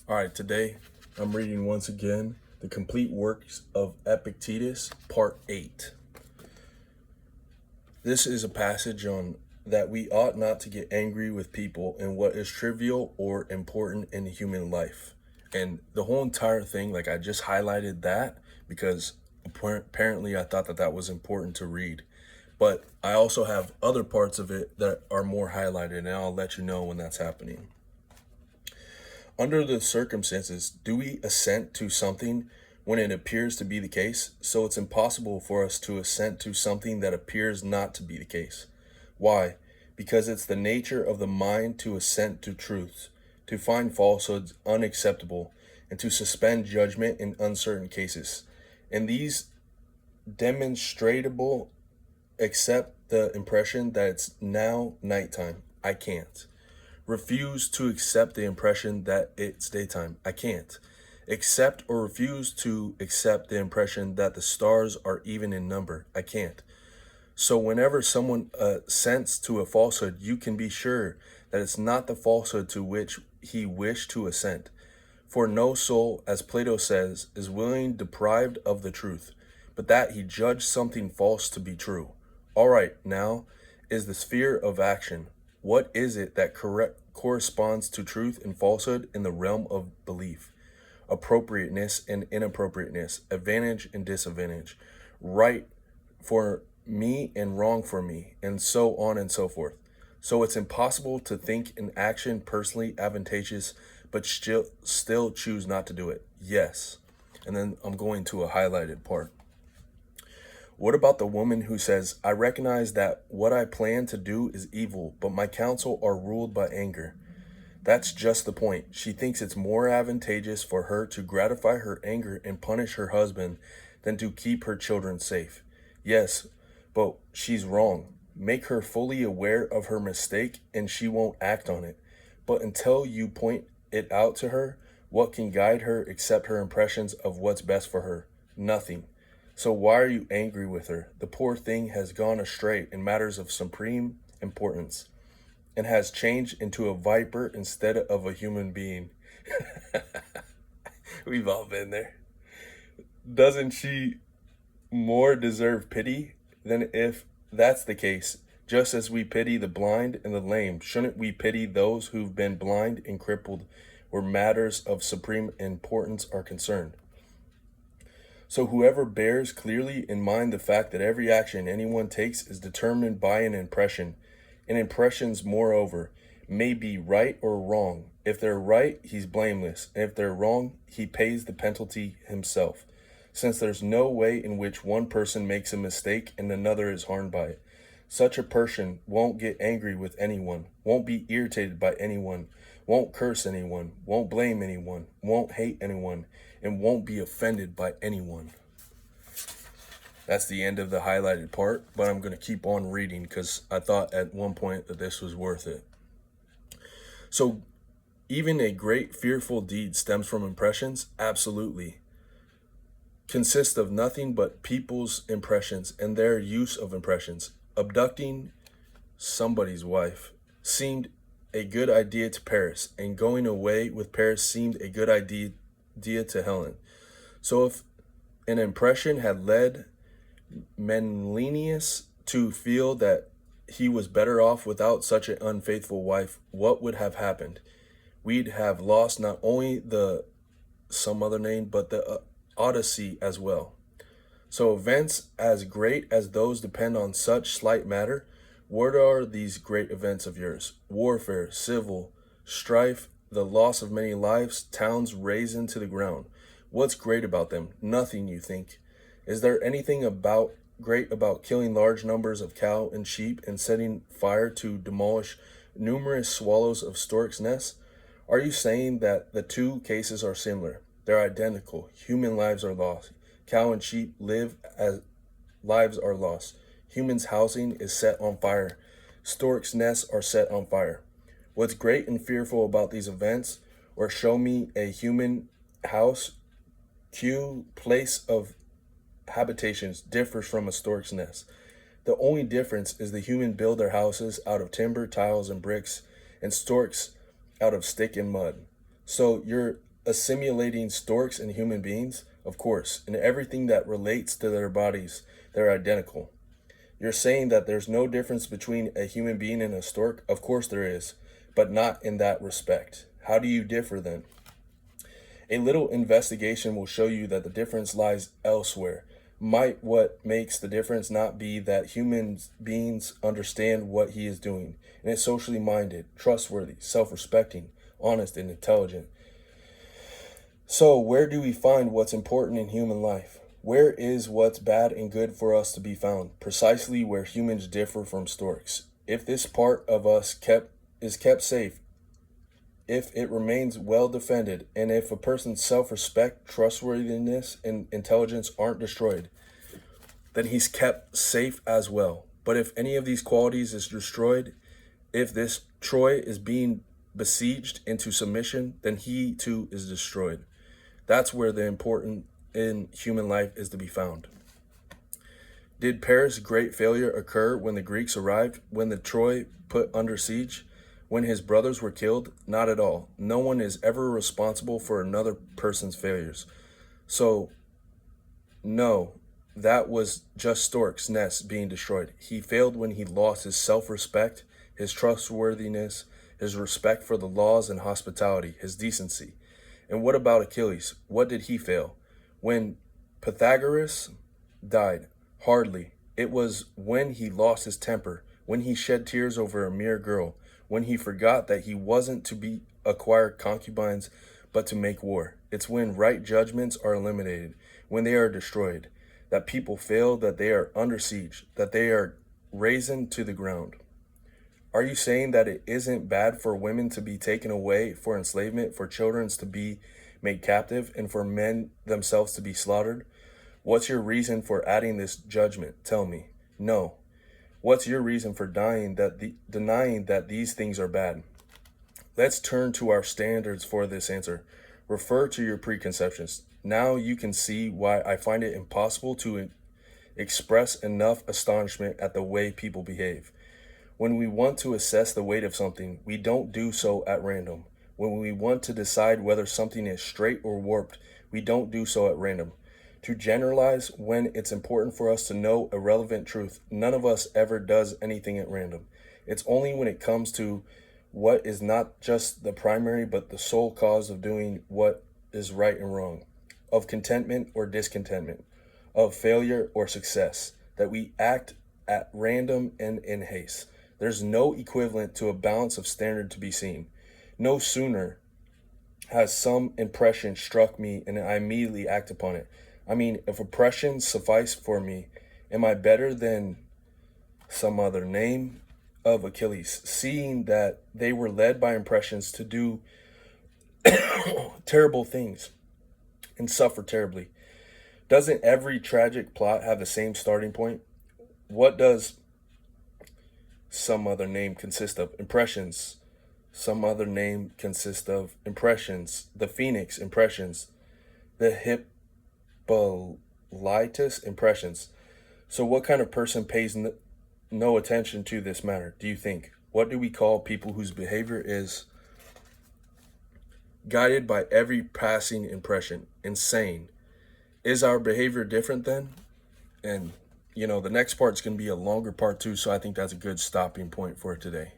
All right, today I'm reading once again the complete works of Epictetus, part 8. This is a passage on that we ought not to get angry with people in what is trivial or important in human life. And the whole entire thing, like I just highlighted that because apparently I thought that that was important to read. But I also have other parts of it that are more highlighted, and I'll let you know when that's happening. Under the circumstances, do we assent to something when it appears to be the case? So it's impossible for us to assent to something that appears not to be the case. Why? Because it's the nature of the mind to assent to truths, to find falsehoods unacceptable, and to suspend judgment in uncertain cases. And these demonstrable accept the impression that it's now nighttime. I can't. Refuse to accept the impression that it's daytime. I can't. Accept or refuse to accept the impression that the stars are even in number. I can't. So whenever someone assents to a falsehood, you can be sure that it's not the falsehood to which he wished to assent. For no soul, as Plato says, is willing deprived of the truth, but that he judged something false to be true. All right, now is the sphere of action. What is it that corresponds to truth and falsehood in the realm of belief? Appropriateness and inappropriateness, advantage and disadvantage, right for me and wrong for me, and so on and so forth. So it's impossible to think an action personally advantageous, but still choose not to do it. Yes. And then I'm going to a highlighted part. What about the woman who says, I recognize that what I plan to do is evil, but my counsel are ruled by anger? That's just the point. She thinks it's more advantageous for her to gratify her anger and punish her husband than to keep her children safe. Yes, but she's wrong. Make her fully aware of her mistake and she won't act on it. But until you point it out to her, what can guide her except her impressions of what's best for her? Nothing. So why are you angry with her? The poor thing has gone astray in matters of supreme importance and has changed into a viper instead of a human being. We've all been there. Doesn't she more deserve pity than if that's the case? Just as we pity the blind and the lame, shouldn't we pity those who've been blind and crippled where matters of supreme importance are concerned? So whoever bears clearly in mind the fact that every action anyone takes is determined by an impression, and impressions, moreover, may be right or wrong. If they're right, he's blameless, and if they're wrong, he pays the penalty himself, since there's no way in which one person makes a mistake and another is harmed by it. Such a person won't get angry with anyone, won't be irritated by anyone, won't curse anyone, won't blame anyone, won't hate anyone, and won't be offended by anyone. That's the end of the highlighted part, but I'm going to keep on reading because I thought at one point that this was worth it. So, even a great fearful deed stems from impressions? Absolutely. Consists of nothing but people's impressions and their use of impressions. Abducting somebody's wife seemed a good idea to Paris, and going away with Paris seemed a good idea to Helen. So if an impression had led Menelaus to feel that he was better off without such an unfaithful wife, what would have happened? We'd have lost not only the some other name, but the Odyssey as well. So events as great as those depend on such slight matter. What are these great events of yours? Warfare, civil strife, the loss of many lives, towns razed to the ground. What's great about them? Nothing, you think. Is there anything great about killing large numbers of cow and sheep and setting fire to demolish numerous swallows of storks' nests? Are you saying that the two cases are similar? They're identical. Human lives are lost. Cow and sheep live as lives are lost. Humans' housing is set on fire. Storks' nests are set on fire. What's great and fearful about these events? Or show me a human house, place of habitations differs from a stork's nest. The only difference is the human build their houses out of timber, tiles, and bricks, and storks out of stick and mud. So your assimilating storks and human beings? Of course. In everything that relates to their bodies, they're identical. You're saying that there's no difference between a human being and a stork? Of course there is, but not in that respect. How do you differ then? A little investigation will show you that the difference lies elsewhere. Might what makes the difference not be that human beings understand what he is doing, and is socially minded, trustworthy, self-respecting, honest, and intelligent? So where do we find what's important in human life? Where is what's bad and good for us to be found? Precisely where humans differ from storks. If this part of us is kept safe, if it remains well defended, and if a person's self-respect, trustworthiness, and intelligence aren't destroyed, then he's kept safe as well. But if any of these qualities is destroyed, if this Troy is being besieged into submission, then he too is destroyed. That's where the important in human life is to be found. Did Paris' great failure occur when the Greeks arrived, when the Troy put under siege? When his brothers were killed? Not at all. No one is ever responsible for another person's failures. So, no, that was just Stork's nest being destroyed. He failed when he lost his self-respect, his trustworthiness, his respect for the laws and hospitality, his decency. And what about Achilles? What did he fail? When Pythagoras died? Hardly. It was when he lost his temper, when he shed tears over a mere girl, when he forgot that he wasn't to be acquire concubines, but to make war. It's when right judgments are eliminated, when they are destroyed, that people fail, that they are under siege, that they are razed to the ground. Are you saying that it isn't bad for women to be taken away for enslavement, for children to be made captive, and for men themselves to be slaughtered? What's your reason for adding this judgment? Tell me. No. What's your reason for denying that these things are bad? Let's turn to our standards for this answer. Refer to your preconceptions. Now you can see why I find it impossible to express enough astonishment at the way people behave. When we want to assess the weight of something, we don't do so at random. When we want to decide whether something is straight or warped, we don't do so at random. To generalize when it's important for us to know a relevant truth, none of us ever does anything at random. It's only when it comes to what is not just the primary but the sole cause of doing what is right and wrong, of contentment or discontentment, of failure or success, that we act at random and in haste. There's no equivalent to a balance of standard to be seen. No sooner has some impression struck me and I immediately act upon it. I mean, if impressions suffice for me, am I better than some other name of Achilles, seeing that they were led by impressions to do terrible things and suffer terribly? Doesn't every tragic plot have the same starting point? What does some other name consist of? Impressions. Some other name consist of impressions. The phoenix, impressions. The Hippolytus, impressions. So what kind of person pays no attention to this matter, do you think? What do we call people whose behavior is guided by every passing impression? Insane. Is our behavior different then? And the next part's going to be a longer part too, so I think that's a good stopping point for today.